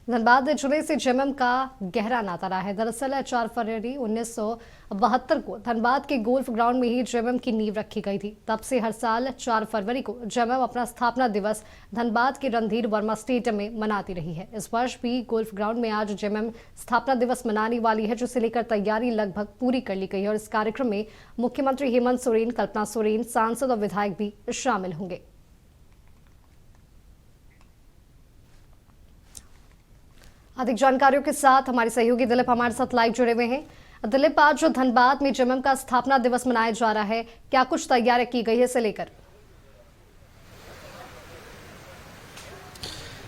धनबाद जिले से जेएमएम का गहरा नाता रहा है। दरअसल 4 फरवरी 1972 को धनबाद के गोल्फ ग्राउंड में ही जेएमएम की नींव रखी गई थी। तब से हर साल 4 फरवरी को जेएमएम अपना स्थापना दिवस धनबाद के रणधीर वर्मा स्टेडियम में मनाती रही है। इस वर्ष भी गोल्फ ग्राउंड में आज जेएमएम स्थापना दिवस मनाने वाली है, जिसे लेकर तैयारी लगभग पूरी कर ली गई है और इस कार्यक्रम में मुख्यमंत्री हेमंत सोरेन, कल्पना सोरेन, सांसद और विधायक भी शामिल होंगे। अधिक जानकारियों के साथ हमारे सहयोगी दिलीप हमारे साथ लाइव जुड़े हुए हैं। दिलीप, आज जो धनबाद में जेएमएम का स्थापना दिवस मनाया जा रहा है, क्या कुछ तैयारी की गई है इसे लेकर?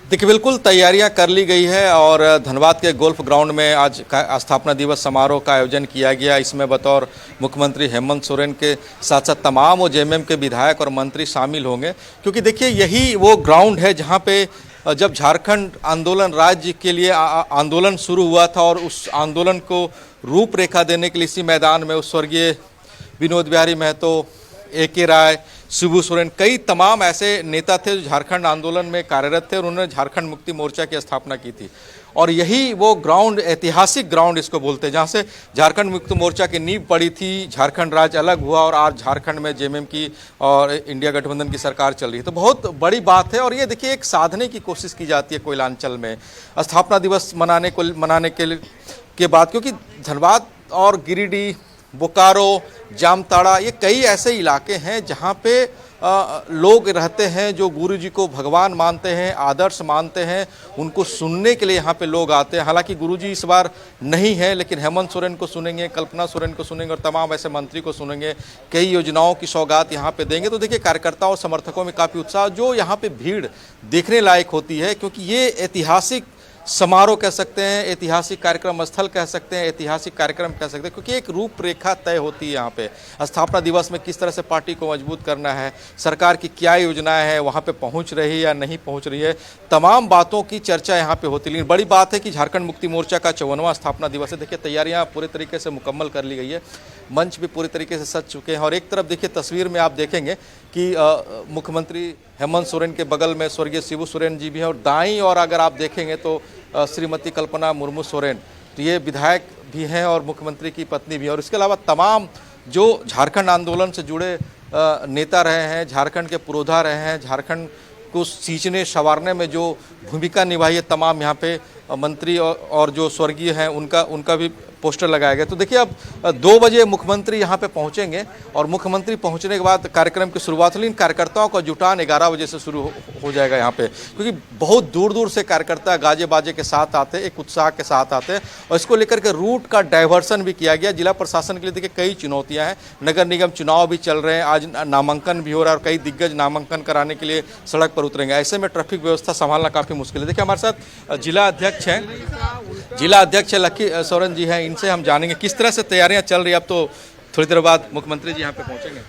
देखिए, बिल्कुल तैयारियां कर ली गई है और धनबाद के गोल्फ ग्राउंड में आज स्थापना दिवस समारोह का आयोजन किया गया। इसमें बतौर मुख्यमंत्री हेमंत सोरेन के साथ साथ तमाम वो जेएमएम के विधायक और मंत्री शामिल होंगे, क्योंकि देखिए यही वो ग्राउंड है जहां पे जब झारखंड आंदोलन राज्य के लिए आंदोलन शुरू हुआ था और उस आंदोलन को रूपरेखा देने के लिए इसी मैदान में उस स्वर्गीय विनोद बिहारी महतो, ए.के. राय, शिबू सोरेन, कई तमाम ऐसे नेता थे जो झारखंड आंदोलन में कार्यरत थे और उन्होंने झारखंड मुक्ति मोर्चा की स्थापना की थी। और यही वो ग्राउंड, ऐतिहासिक ग्राउंड इसको बोलते हैं, जहाँ से झारखंड मुक्ति मोर्चा की नींव पड़ी थी, झारखंड राज्य अलग हुआ और आज झारखंड में जेएमएम की और इंडिया गठबंधन की सरकार चल रही है। तो बहुत बड़ी बात है और ये देखिए एक साधने की कोशिश की जाती है कोयलांचल में स्थापना दिवस मनाने के बाद, क्योंकि धनबाद और गिरिडीह, बोकारो, जामताड़ा, ये कई ऐसे इलाके हैं जहाँ पे लोग रहते हैं जो गुरुजी को भगवान मानते हैं, आदर्श मानते हैं, उनको सुनने के लिए यहाँ पे लोग आते हैं। हालांकि गुरुजी इस बार नहीं है, लेकिन हेमंत सोरेन को सुनेंगे, कल्पना सोरेन को सुनेंगे और तमाम ऐसे मंत्री को सुनेंगे, कई योजनाओं की सौगात यहाँ पे देंगे। तो देखिए कार्यकर्ताओं और समर्थकों में काफ़ी उत्साह, जो यहाँ पे भीड़ देखने लायक होती है, क्योंकि ये ऐतिहासिक समारोह कह सकते हैं, ऐतिहासिक कार्यक्रम स्थल कह सकते हैं, ऐतिहासिक कार्यक्रम कह सकते हैं, क्योंकि एक रूपरेखा तय होती है यहाँ पे। स्थापना दिवस में किस तरह से पार्टी को मजबूत करना है, सरकार की क्या योजनाएं हैं, वहाँ पे पहुँच रही है या नहीं पहुँच रही है, तमाम बातों की चर्चा यहाँ पे होती है। लेकिन बड़ी बात है कि झारखंड मुक्ति मोर्चा का 54वां स्थापना दिवस है। देखिए तैयारियाँ पूरे तरीके से मुकम्मल कर ली गई है, मंच भी पूरी तरीके से सज चुके हैं और एक तरफ देखिए तस्वीर में आप देखेंगे कि मुख्यमंत्री हेमंत सोरेन के बगल में स्वर्गीय शिबू सोरेन जी भी हैं और दाईं और अगर आप देखेंगे तो श्रीमती कल्पना मुर्मू सोरेन, तो ये विधायक भी हैं और मुख्यमंत्री की पत्नी भी हैं। और इसके अलावा तमाम जो झारखंड आंदोलन से जुड़े नेता रहे हैं, झारखंड के पुरोधा रहे हैं, झारखंड को सींचने संवारने में जो भूमिका निभाई है, तमाम यहाँ पे मंत्री और जो स्वर्गीय हैं उनका भी पोस्टर लगाया गया। तो देखिए अब 2 बजे मुख्यमंत्री यहाँ पे पहुँचेंगे और मुख्यमंत्री पहुँचने के बाद कार्यक्रम की शुरुआत होगी। इन कार्यकर्ताओं का जुटान 11 बजे से शुरू हो जाएगा यहाँ पे, क्योंकि बहुत दूर दूर से कार्यकर्ता गाजे बाजे के साथ आते हैं, एक उत्साह के साथ आते हैं और इसको लेकर के रूट का डाइवर्सन भी किया गया। जिला प्रशासन के लिए देखिए कई चुनौतियाँ हैं, नगर निगम चुनाव भी चल रहे हैं, आज नामांकन भी हो रहा है और कई दिग्गज नामांकन कराने के लिए सड़क पर उतरेंगे। ऐसे में ट्रैफिक व्यवस्था संभालना काफ़ी मुश्किल है। देखिए हमारे साथ जिला अध्यक्ष लकी सोरेन जी हैं, इनसे हम जानेंगे किस तरह से तैयारियां चल रही है। अब तो थोड़ी देर बाद मुख्यमंत्री जी यहाँ पे पहुँचेंगे।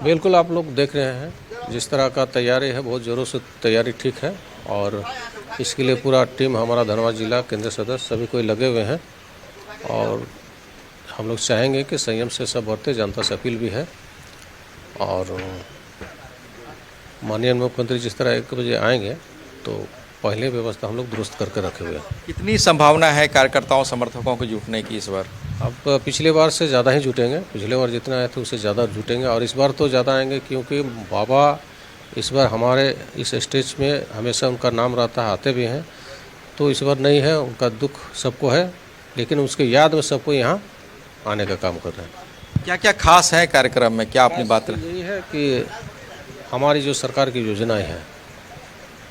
बिल्कुल, आप लोग देख रहे हैं जिस तरह का तैयारी है, बहुत ज़ोरों से तैयारी ठीक है और इसके लिए पूरा टीम हमारा धनबाद जिला केंद्रीय सदस्य सभी कोई लगे हुए हैं और हम लोग चाहेंगे कि संयम से सब बरते, जनता से अपील भी है। और माननीय मुख्यमंत्री जिस तरह 1 बजे आएंगे तो पहले व्यवस्था हम लोग दुरुस्त करके रखे हुए हैं। कितनी संभावना है कार्यकर्ताओं समर्थकों को जुटने की इस बार? अब पिछले बार से ज़्यादा ही जुटेंगे, पिछले बार जितना आए थे उससे ज़्यादा जुटेंगे और इस बार तो ज़्यादा आएंगे, क्योंकि बाबा इस बार हमारे इस स्टेज में हमेशा उनका नाम रहता है, आते भी हैं। तो इस बार नहीं है, उनका दुख सबको है, लेकिन उसके याद में सबको यहाँ आने का काम कर रहे हैं। क्या क्या खास है कार्यक्रम में, क्या अपनी बात? यही है कि हमारी जो सरकार की योजनाएँ हैं,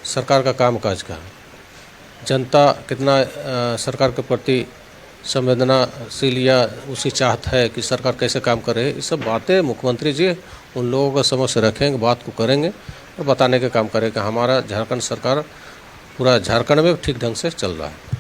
सरकार का कामकाज का, जनता कितना सरकार के प्रति संवेदनाशील या उसकी चाहत है कि सरकार कैसे काम करे, ये सब बातें मुख्यमंत्री जी उन लोगों का समक्ष रखेंगे, बात को करेंगे और बताने का काम करेंगे। हमारा झारखंड सरकार पूरा झारखंड में ठीक ढंग से चल रहा है।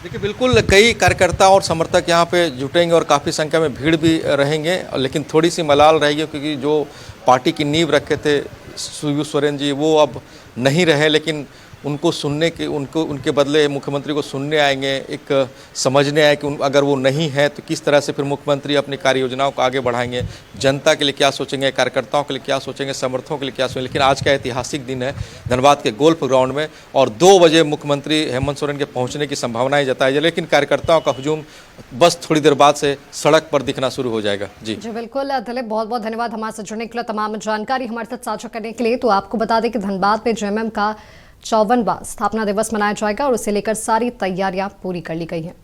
देखिए बिल्कुल कई कार्यकर्ता और समर्थक यहाँ पे जुटेंगे और काफ़ी संख्या में भीड़ भी रहेंगे, लेकिन थोड़ी सी मलाल रहेगी क्योंकि जो पार्टी की नींव रखे थे शिबू सोरेन जी वो अब नहीं रहे, लेकिन उनको सुनने के उनके बदले मुख्यमंत्री को सुनने आएंगे, एक समझने आए कि अगर वो नहीं है तो किस तरह से फिर मुख्यमंत्री अपनी कार्य योजनाओं को आगे बढ़ाएंगे, जनता के लिए क्या सोचेंगे, कार्यकर्ताओं के लिए क्या सोचेंगे, समर्थकों के लिए क्या सोचेंगे। लेकिन आज का ऐतिहासिक दिन है धनबाद के गोल्फ ग्राउंड में और 2 बजे मुख्यमंत्री हेमंत सोरेन के पहुंचने की संभावनाएं जताई जा रही, लेकिन कार्यकर्ताओं का हुजूम बस थोड़ी देर बाद से सड़क पर दिखना शुरू हो जाएगा। जी बिल्कुल दिलीप, बहुत बहुत धन्यवाद हमारे साथ जुड़ने के लिए, तमाम जानकारी हमारे साथ साझा करने के लिए। तो आपको बता दें कि धनबाद में जेएमएम का 54वां स्थापना दिवस मनाया जाएगा और उसे लेकर सारी तैयारियां पूरी कर ली गई हैं।